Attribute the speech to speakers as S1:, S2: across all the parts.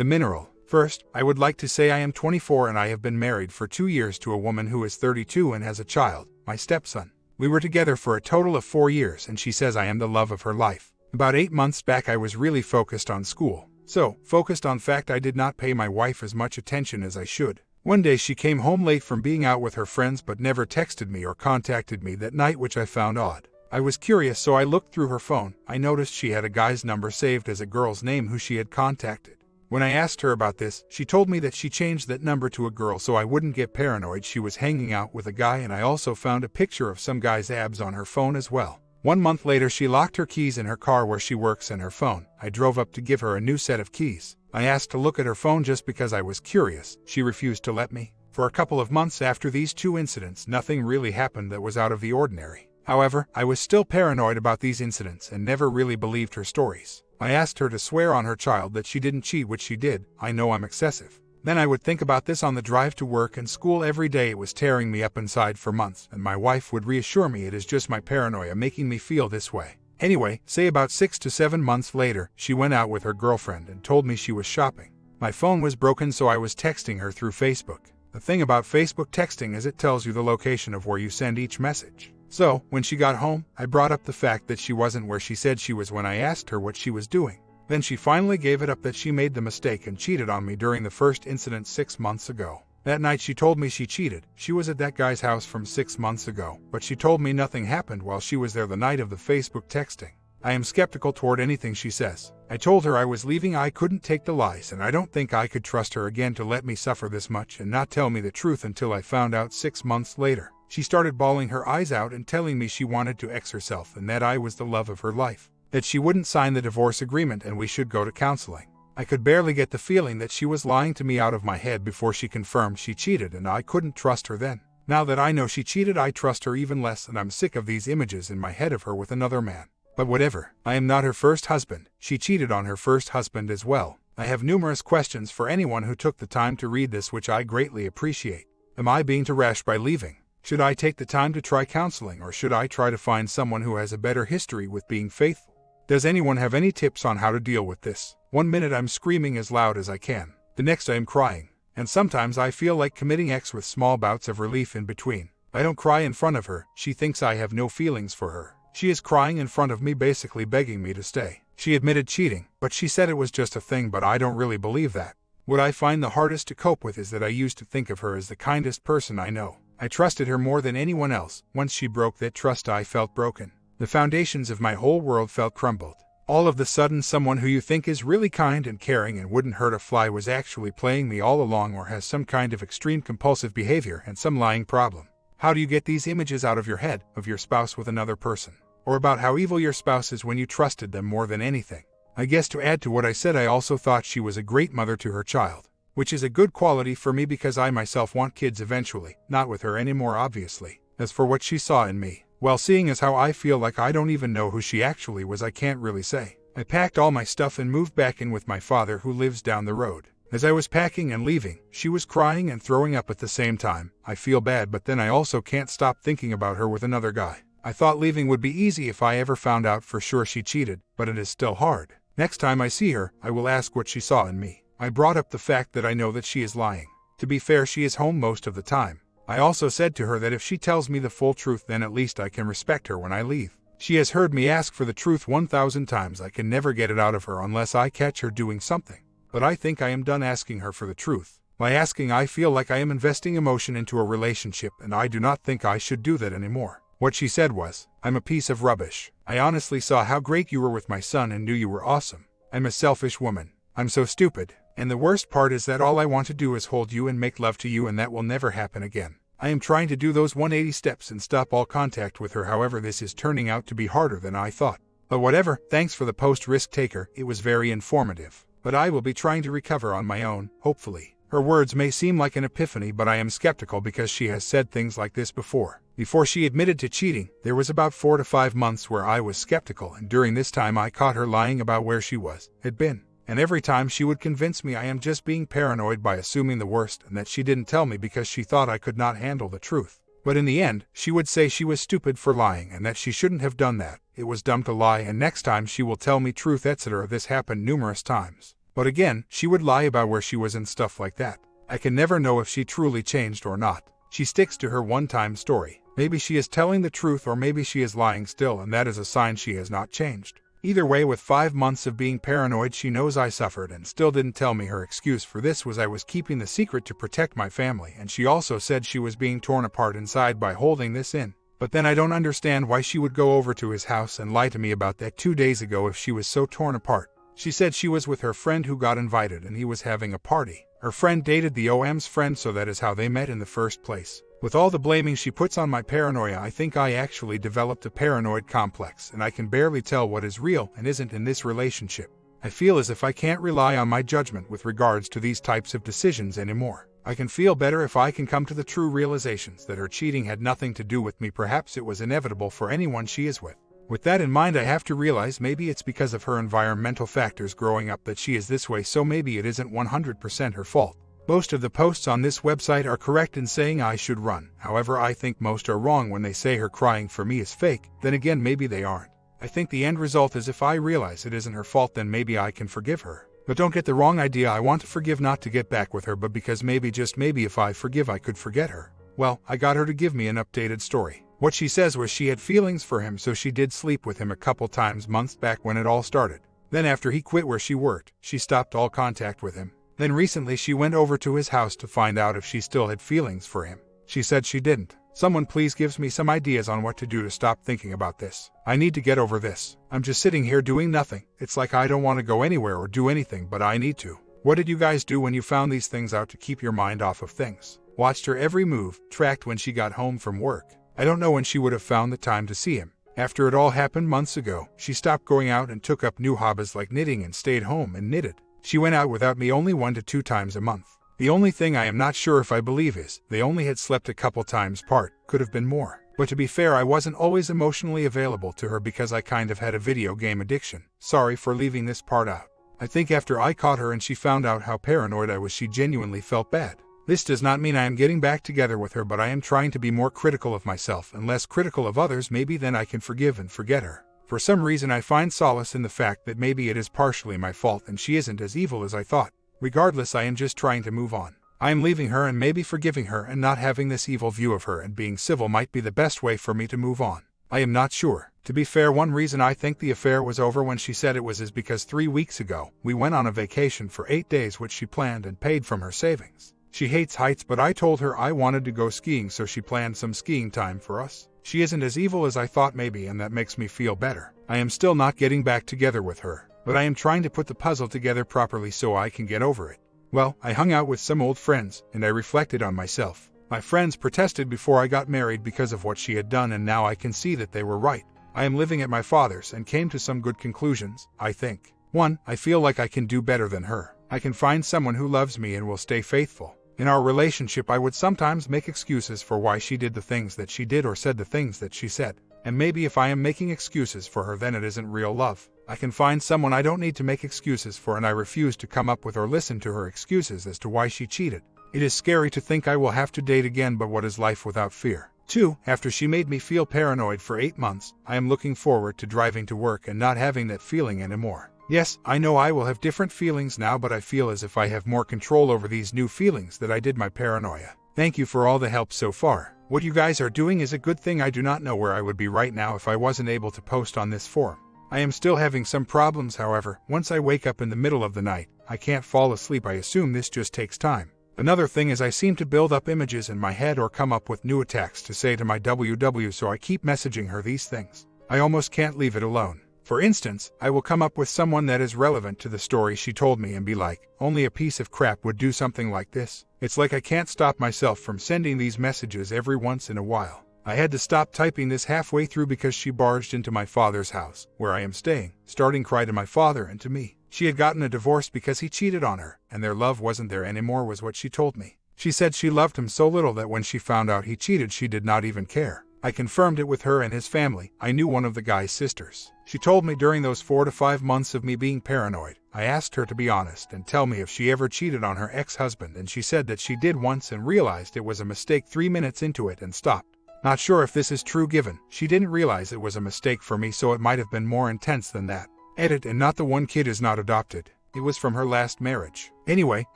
S1: The mineral. First, I would like to say I am 24 and I have been married for 2 years to a woman who is 32 and has a child, my stepson. We were together for a total of 4 years and she says I am the love of her life. About 8 months back I was really focused on school. So, focused on fact I did not pay my wife as much attention as I should. One day she came home late from being out with her friends but never texted me or contacted me that night, which I found odd. I was curious, so I looked through her phone. I noticed she had a guy's number saved as a girl's name who she had contacted. When I asked her about this, she told me that she changed that number to a girl so I wouldn't get paranoid she was hanging out with a guy, and I also found a picture of some guy's abs on her phone as well. 1 month later she locked her keys in her car where she works and her phone. I drove up to give her a new set of keys. I asked to look at her phone just because I was curious. She refused to let me. For a couple of months after these 2 incidents, nothing really happened that was out of the ordinary. However, I was still paranoid about these incidents and never really believed her stories. I asked her to swear on her child that she didn't cheat, which she did. I know I'm excessive. Then I would think about this on the drive to work and school every day. It was tearing me up inside for months, and my wife would reassure me it is just my paranoia making me feel this way. Anyway, say about 6 to 7 months later, she went out with her girlfriend and told me she was shopping. My phone was broken, so I was texting her through Facebook. The thing about Facebook texting is it tells you the location of where you send each message. So, when she got home, I brought up the fact that she wasn't where she said she was when I asked her what she was doing. Then she finally gave it up that she made the mistake and cheated on me during the first incident 6 months ago. That night she told me she cheated. She was at that guy's house from 6 months ago, but she told me nothing happened while she was there the night of the Facebook texting. I am skeptical toward anything she says. I told her I was leaving. I couldn't take the lies, and I don't think I could trust her again to let me suffer this much and not tell me the truth until I found out 6 months later. She started bawling her eyes out and telling me she wanted to X herself and that I was the love of her life, that she wouldn't sign the divorce agreement and we should go to counseling. I could barely get the feeling that she was lying to me out of my head before she confirmed she cheated, and I couldn't trust her then. Now that I know she cheated, I trust her even less, and I'm sick of these images in my head of her with another man. But whatever, I am not her first husband. She cheated on her first husband as well. I have numerous questions for anyone who took the time to read this, which I greatly appreciate. Am I being too rash by leaving? Should I take the time to try counseling, or should I try to find someone who has a better history with being faithful? Does anyone have any tips on how to deal with this? 1 minute I'm screaming as loud as I can. The next I am crying. And sometimes I feel like committing X with small bouts of relief in between. I don't cry in front of her. She thinks I have no feelings for her. She is crying in front of me, basically begging me to stay. She admitted cheating, but she said it was just a thing, but I don't really believe that. What I find the hardest to cope with is that I used to think of her as the kindest person I know. I trusted her more than anyone else. Once she broke that trust, I felt broken. The foundations of my whole world felt crumbled. All of the sudden, someone who you think is really kind and caring and wouldn't hurt a fly was actually playing me all along, or has some kind of extreme compulsive behavior and some lying problem. How do you get these images out of your head, of your spouse with another person? Or about how evil your spouse is when you trusted them more than anything? I guess to add to what I said, I also thought she was a great mother to her child, which is a good quality for me because I myself want kids eventually, not with her anymore obviously. As for what she saw in me, well, seeing as how I feel like I don't even know who she actually was, I can't really say. I packed all my stuff and moved back in with my father, who lives down the road. As I was packing and leaving, she was crying and throwing up at the same time. I feel bad, but then I also can't stop thinking about her with another guy. I thought leaving would be easy if I ever found out for sure she cheated, but it is still hard. Next time I see her, I will ask what she saw in me. I brought up the fact that I know that she is lying. To be fair, she is home most of the time. I also said to her that if she tells me the full truth, then at least I can respect her when I leave. She has heard me ask for the truth 1,000 times. I can never get it out of her unless I catch her doing something. But I think I am done asking her for the truth. By asking, I feel like I am investing emotion into a relationship, and I do not think I should do that anymore. What she said was, "I'm a piece of rubbish. I honestly saw how great you were with my son and knew you were awesome. I'm a selfish woman. I'm so stupid. And the worst part is that all I want to do is hold you and make love to you, and that will never happen again. I am trying to do those 180 steps and stop all contact with her. However, this is turning out to be harder than I thought. But whatever, thanks for the post, Risk Taker. It was very informative. But I will be trying to recover on my own, hopefully." Her words may seem like an epiphany, but I am skeptical because she has said things like this before. Before she admitted to cheating, there was about 4 to 5 months where I was skeptical, and during this time I caught her lying about where she had been. And every time she would convince me I am just being paranoid by assuming the worst and that she didn't tell me because she thought I could not handle the truth. But in the end, she would say she was stupid for lying and that she shouldn't have done that. It was dumb to lie, and next time she will tell me truth, etc. This happened numerous times. But again, she would lie about where she was and stuff like that. I can never know if she truly changed or not. She sticks to her one-time story. Maybe she is telling the truth or maybe she is lying still, and that is a sign she has not changed. Either way, with 5 months of being paranoid, she knows I suffered and still didn't tell me. Her excuse for this was I was keeping the secret to protect my family, and she also said she was being torn apart inside by holding this in. But then I don't understand why she would go over to his house and lie to me about that 2 days ago if she was so torn apart. She said she was with her friend who got invited and he was having a party. Her friend dated the OM's friend, so that is how they met in the first place. With all the blaming she puts on my paranoia, I think I actually developed a paranoid complex, and I can barely tell what is real and isn't in this relationship. I feel as if I can't rely on my judgment with regards to these types of decisions anymore. I can feel better if I can come to the true realizations that her cheating had nothing to do with me. Perhaps it was inevitable for anyone she is with. With that in mind, I have to realize maybe it's because of her environmental factors growing up that she is this way, so maybe it isn't 100% her fault. Most of the posts on this website are correct in saying I should run. However, I think most are wrong when they say her crying for me is fake. Then again, maybe they aren't. I think the end result is if I realize it isn't her fault, then maybe I can forgive her. But don't get the wrong idea, I want to forgive not to get back with her, but because maybe, just maybe, if I forgive I could forget her. Well, I got her to give me an updated story. What she says was she had feelings for him, so she did sleep with him a couple times months back when it all started. Then after he quit where she worked, she stopped all contact with him. Then recently she went over to his house to find out if she still had feelings for him. She said she didn't. Someone please gives me some ideas on what to do to stop thinking about this. I need to get over this. I'm just sitting here doing nothing. It's like I don't want to go anywhere or do anything, but I need to. What did you guys do when you found these things out to keep your mind off of things? Watched her every move, tracked when she got home from work. I don't know when she would have found the time to see him. After it all happened months ago, she stopped going out and took up new hobbies like knitting and stayed home and knitted. She went out without me only 1 to 2 times a month. The only thing I am not sure if I believe is, they only had slept a couple times apart, could have been more. But to be fair, I wasn't always emotionally available to her because I kind of had a video game addiction. Sorry for leaving this part out. I think after I caught her and she found out how paranoid I was, she genuinely felt bad. This does not mean I am getting back together with her, but I am trying to be more critical of myself and less critical of others. Maybe then I can forgive and forget her. For some reason I find solace in the fact that maybe it is partially my fault and she isn't as evil as I thought. Regardless, I am just trying to move on. I am leaving her, and maybe forgiving her and not having this evil view of her and being civil might be the best way for me to move on. I am not sure. To be fair, one reason I think the affair was over when she said it was is because 3 weeks ago, we went on a vacation for 8 days which she planned and paid from her savings. She hates heights, but I told her I wanted to go skiing, so she planned some skiing time for us. She isn't as evil as I thought maybe, and that makes me feel better. I am still not getting back together with her, but I am trying to put the puzzle together properly so I can get over it. Well, I hung out with some old friends, and I reflected on myself. My friends protested before I got married because of what she had done, and now I can see that they were right. I am living at my father's and came to some good conclusions, I think. 1. I feel like I can do better than her. I can find someone who loves me and will stay faithful. In our relationship, I would sometimes make excuses for why she did the things that she did or said the things that she said. And maybe if I am making excuses for her, then it isn't real love. I can find someone I don't need to make excuses for, and I refuse to come up with or listen to her excuses as to why she cheated. It is scary to think I will have to date again, but what is life without fear? 2. After she made me feel paranoid for 8 months, I am looking forward to driving to work and not having that feeling anymore. Yes, I know I will have different feelings now, but I feel as if I have more control over these new feelings than I did my paranoia. Thank you for all the help so far. What you guys are doing is a good thing. I do not know where I would be right now if I wasn't able to post on this forum. I am still having some problems, however. Once I wake up in the middle of the night, I can't fall asleep. I assume this just takes time. Another thing is I seem to build up images in my head or come up with new attacks to say to my WW, so I keep messaging her these things. I almost can't leave it alone. For instance, I will come up with someone that is relevant to the story she told me and be like, only a piece of crap would do something like this. It's like I can't stop myself from sending these messages every once in a while. I had to stop typing this halfway through because she barged into my father's house, where I am staying, starting cry to my father and to me. She had gotten a divorce because he cheated on her, and their love wasn't there anymore was what she told me. She said she loved him so little that when she found out he cheated she did not even care. I confirmed it with her and his family. I knew one of the guy's sisters. She told me during those 4 to 5 months of me being paranoid, I asked her to be honest and tell me if she ever cheated on her ex-husband, and she said that she did once and realized it was a mistake 3 minutes into it and stopped. Not sure if this is true, given she didn't realize it was a mistake for me, so it might have been more intense than that. Edit, and not the one kid is not adopted. It was from her last marriage. Anyway,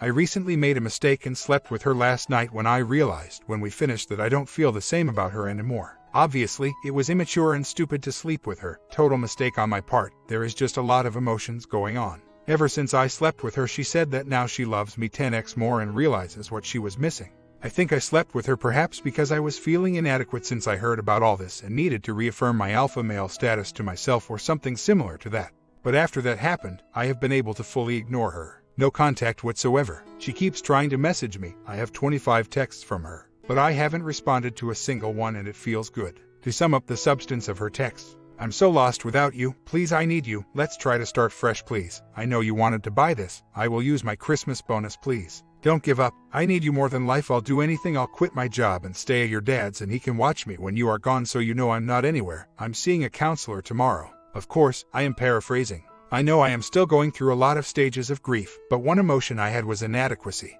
S1: I recently made a mistake and slept with her last night when I realized when we finished that I don't feel the same about her anymore. Obviously, it was immature and stupid to sleep with her. Total mistake on my part. There is just a lot of emotions going on. Ever since I slept with her, she said that now she loves me 10x more and realizes what she was missing. I think I slept with her perhaps because I was feeling inadequate since I heard about all this and needed to reaffirm my alpha male status to myself or something similar to that. But after that happened, I have been able to fully ignore her. No contact whatsoever. She keeps trying to message me. I have 25 texts from her, but I haven't responded to a single one, and it feels good. To sum up the substance of her texts: I'm so lost without you. Please, I need you. Let's try to start fresh, please. I know you wanted to buy this. I will use my Christmas bonus, please. Don't give up. I need you more than life. I'll do anything. I'll quit my job and stay at your dad's, and he can watch me when you are gone so you know I'm not anywhere. I'm seeing a counselor tomorrow. Of course, I am paraphrasing. I know I am still going through a lot of stages of grief, but one emotion I had was inadequacy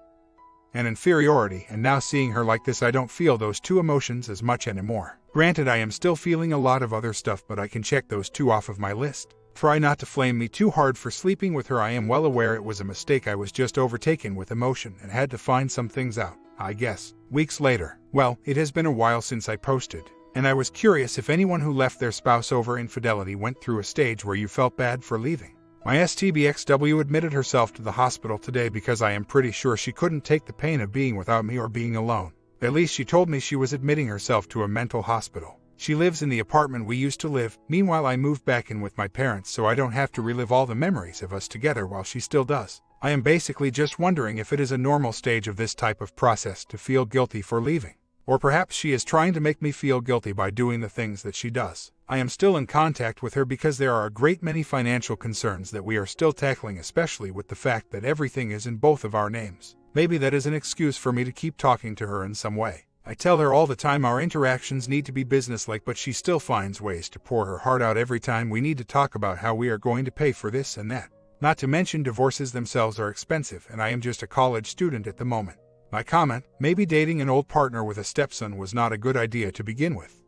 S1: and inferiority, and now seeing her like this, I don't feel those two emotions as much anymore. Granted, I am still feeling a lot of other stuff, but I can check those two off of my list. Try not to flame me too hard for sleeping with her. I am well aware it was a mistake. I was just overtaken with emotion and had to find some things out, I guess. Weeks later. Well, it has been a while since I posted, and I was curious if anyone who left their spouse over infidelity went through a stage where you felt bad for leaving. My STBXW admitted herself to the hospital today because I am pretty sure she couldn't take the pain of being without me or being alone. At least she told me she was admitting herself to a mental hospital. She lives in the apartment we used to live. Meanwhile, I moved back in with my parents so I don't have to relive all the memories of us together while she still does. I am basically just wondering if it is a normal stage of this type of process to feel guilty for leaving. Or perhaps she is trying to make me feel guilty by doing the things that she does. I am still in contact with her because there are a great many financial concerns that we are still tackling, especially with the fact that everything is in both of our names. Maybe that is an excuse for me to keep talking to her in some way. I tell her all the time our interactions need to be businesslike, but she still finds ways to pour her heart out every time we need to talk about how we are going to pay for this and that. Not to mention divorces themselves are expensive, and I am just a college student at the moment. My comment: maybe dating an old partner with a stepson was not a good idea to begin with.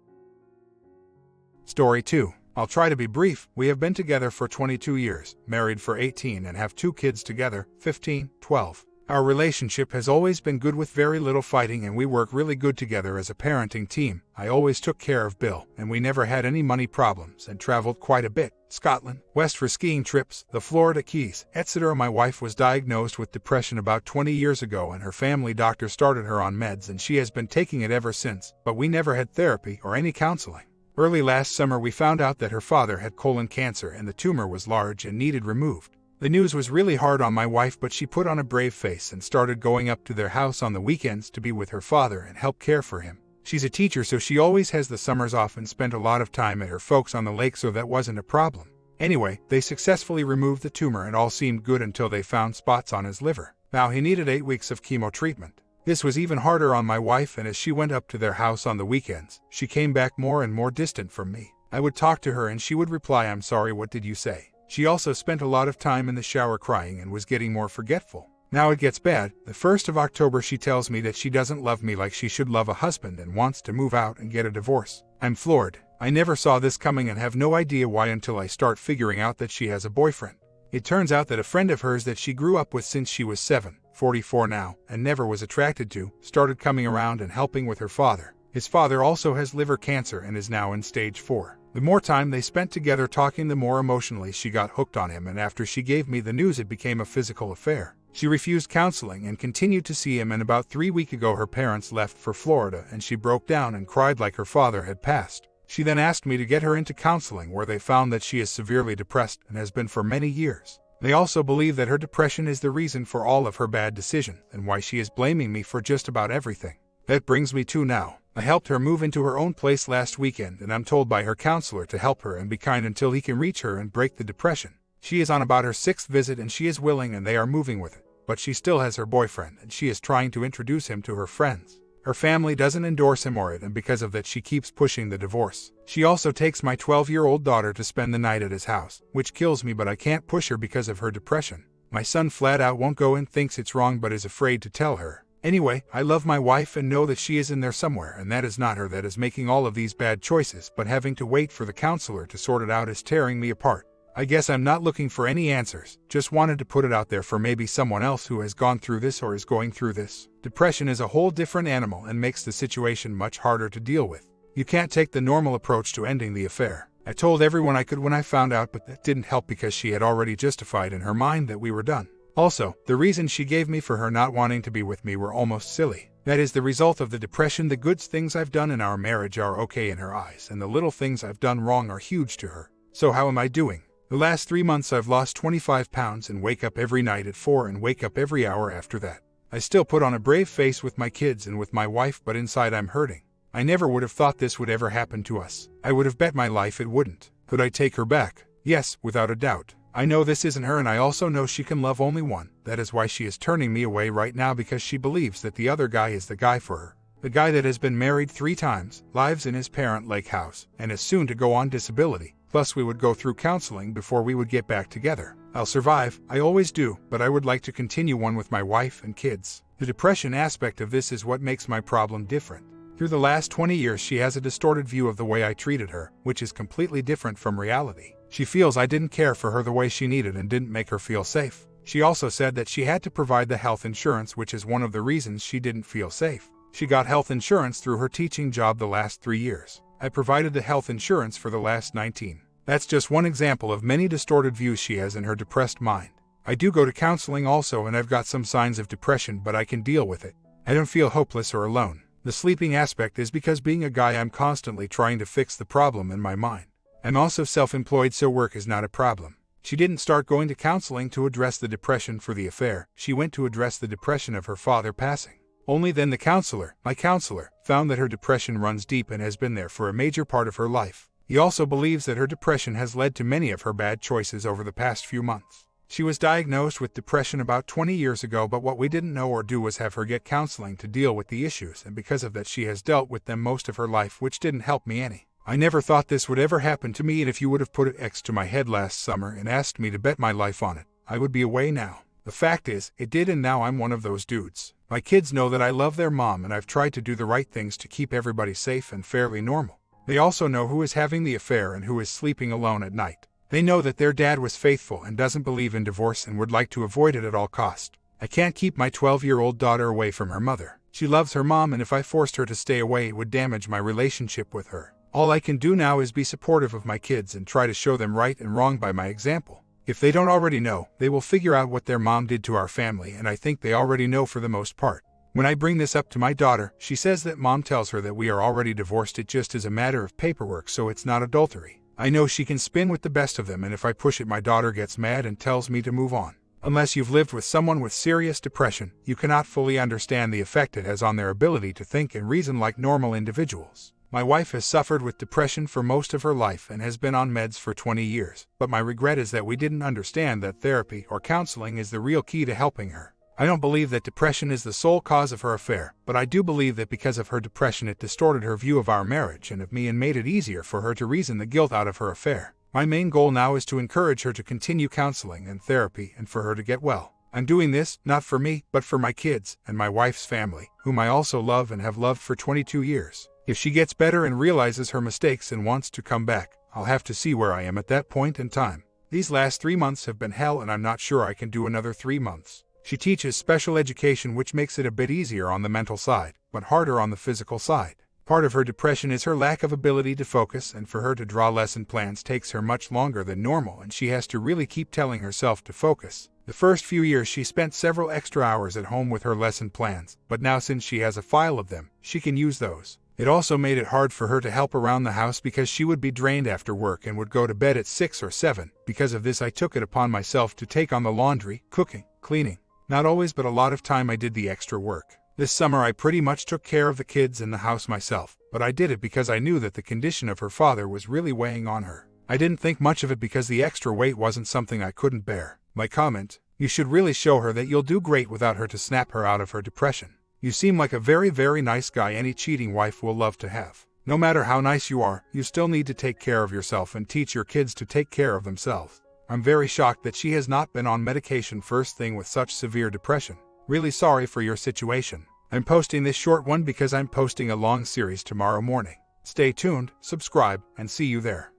S1: Story 2. I'll try to be brief. We have been together for 22 years, married for 18, and have 2 kids together, 15, 12. Our relationship has always been good with very little fighting, and we work really good together as a parenting team. I always took care of Bill, and we never had any money problems and traveled quite a bit. Scotland, West for skiing trips, the Florida Keys, etc. My wife was diagnosed with depression about 20 years ago, and her family doctor started her on meds, and she has been taking it ever since, but we never had therapy or any counseling. Early last summer we found out that her father had colon cancer and the tumor was large and needed removed. The news was really hard on my wife, but she put on a brave face and started going up to their house on the weekends to be with her father and help care for him. She's a teacher, so she always has the summers off and spent a lot of time at her folks on the lake, so that wasn't a problem. Anyway, they successfully removed the tumor and all seemed good until they found spots on his liver. Now he needed 8 weeks of chemo treatment. This was even harder on my wife, and as she went up to their house on the weekends, she came back more and more distant from me. I would talk to her and she would reply, "I'm sorry, what did you say?" She also spent a lot of time in the shower crying and was getting more forgetful. Now it gets bad. The 1st of October she tells me that she doesn't love me like she should love a husband and wants to move out and get a divorce. I'm floored. I never saw this coming and have no idea why until I start figuring out that she has a boyfriend. It turns out that a friend of hers that she grew up with since she was 7, 44 now, and never was attracted to, started coming around and helping with her father. His father also has liver cancer and is now in stage 4. The more time they spent together talking, the more emotionally she got hooked on him, and after she gave me the news it became a physical affair. She refused counseling and continued to see him, and about 3 weeks ago her parents left for Florida and she broke down and cried like her father had passed. She then asked me to get her into counseling, where they found that she is severely depressed and has been for many years. They also believe that her depression is the reason for all of her bad decisions and why she is blaming me for just about everything. That brings me to now. I helped her move into her own place last weekend, and I'm told by her counselor to help her and be kind until he can reach her and break the depression. She is on about her 6th visit and she is willing and they are moving with it. But she still has her boyfriend and she is trying to introduce him to her friends. Her family doesn't endorse him or it, and because of that she keeps pushing the divorce. She also takes my 12-year-old daughter to spend the night at his house, which kills me, but I can't push her because of her depression. My son flat out won't go and thinks it's wrong but is afraid to tell her. Anyway, I love my wife and know that she is in there somewhere, and that is not her that is making all of these bad choices, but having to wait for the counselor to sort it out is tearing me apart. I guess I'm not looking for any answers, just wanted to put it out there for maybe someone else who has gone through this or is going through this. Depression is a whole different animal and makes the situation much harder to deal with. You can't take the normal approach to ending the affair. I told everyone I could when I found out, but that didn't help because she had already justified in her mind that we were done. Also, the reasons she gave me for her not wanting to be with me were almost silly. That is the result of the depression. The good things I've done in our marriage are okay in her eyes, and the little things I've done wrong are huge to her. So how am I doing? The last 3 months I've lost 25 pounds and wake up every night at 4 and wake up every hour after that. I still put on a brave face with my kids and with my wife, but inside I'm hurting. I never would have thought this would ever happen to us. I would have bet my life it wouldn't. Could I take her back? Yes, without a doubt. I know this isn't her, and I also know she can love only one. That is why she is turning me away right now, because she believes that the other guy is the guy for her. The guy that has been married 3 times, lives in his parent lake house, and is soon to go on disability. Plus we would go through counseling before we would get back together. I'll survive, I always do, but I would like to continue one with my wife and kids. The depression aspect of this is what makes my problem different. Through the last 20 years she has a distorted view of the way I treated her, which is completely different from reality. She feels I didn't care for her the way she needed and didn't make her feel safe. She also said that she had to provide the health insurance, which is one of the reasons she didn't feel safe. She got health insurance through her teaching job the last 3 years. I provided the health insurance for the last 19. That's just one example of many distorted views she has in her depressed mind. I do go to counseling also, and I've got some signs of depression, but I can deal with it. I don't feel hopeless or alone. The sleeping aspect is because being a guy I'm constantly trying to fix the problem in my mind. I'm also self-employed, so work is not a problem. She didn't start going to counseling to address the depression for the affair. She went to address the depression of her father passing. Only then the counselor, my counselor, found that her depression runs deep and has been there for a major part of her life. He also believes that her depression has led to many of her bad choices over the past few months. She was diagnosed with depression about 20 years ago, but what we didn't know or do was have her get counseling to deal with the issues, and because of that she has dealt with them most of her life, which didn't help me any. I never thought this would ever happen to me, and if you would have put an X to my head last summer and asked me to bet my life on it, I would be away now. The fact is, it did, and now I'm one of those dudes. My kids know that I love their mom, and I've tried to do the right things to keep everybody safe and fairly normal. They also know who is having the affair and who is sleeping alone at night. They know that their dad was faithful and doesn't believe in divorce and would like to avoid it at all cost. I can't keep my 12-year-old daughter away from her mother. She loves her mom, and if I forced her to stay away, it would damage my relationship with her. All I can do now is be supportive of my kids and try to show them right and wrong by my example. If they don't already know, they will figure out what their mom did to our family, and I think they already know for the most part. When I bring this up to my daughter, she says that mom tells her that we are already divorced. It just is a matter of paperwork, so it's not adultery. I know she can spin with the best of them, and if I push it, my daughter gets mad and tells me to move on. Unless you've lived with someone with serious depression, you cannot fully understand the effect it has on their ability to think and reason like normal individuals. My wife has suffered with depression for most of her life and has been on meds for 20 years, but my regret is that we didn't understand that therapy or counseling is the real key to helping her. I don't believe that depression is the sole cause of her affair, but I do believe that because of her depression it distorted her view of our marriage and of me and made it easier for her to reason the guilt out of her affair. My main goal now is to encourage her to continue counseling and therapy and for her to get well. I'm doing this, not for me, but for my kids and my wife's family, whom I also love and have loved for 22 years. If she gets better and realizes her mistakes and wants to come back, I'll have to see where I am at that point in time. These last 3 months have been hell, and I'm not sure I can do another 3 months. She teaches special education, which makes it a bit easier on the mental side, but harder on the physical side. Part of her depression is her lack of ability to focus, and for her to draw lesson plans takes her much longer than normal, and she has to really keep telling herself to focus. The first few years she spent several extra hours at home with her lesson plans, but now since she has a file of them, she can use those. It also made it hard for her to help around the house because she would be drained after work and would go to bed at 6 or 7. Because of this, I took it upon myself to take on the laundry, cooking, cleaning. Not always, but a lot of time I did the extra work. This summer I pretty much took care of the kids and the house myself, but I did it because I knew that the condition of her father was really weighing on her. I didn't think much of it because the extra weight wasn't something I couldn't bear. My comment: you should really show her that you'll do great without her to snap her out of her depression. You seem like a very, very nice guy any cheating wife will love to have. No matter how nice you are, you still need to take care of yourself and teach your kids to take care of themselves. I'm very shocked that she has not been on medication first thing with such severe depression. Really sorry for your situation. I'm posting this short one because I'm posting a long series tomorrow morning. Stay tuned, subscribe, and see you there.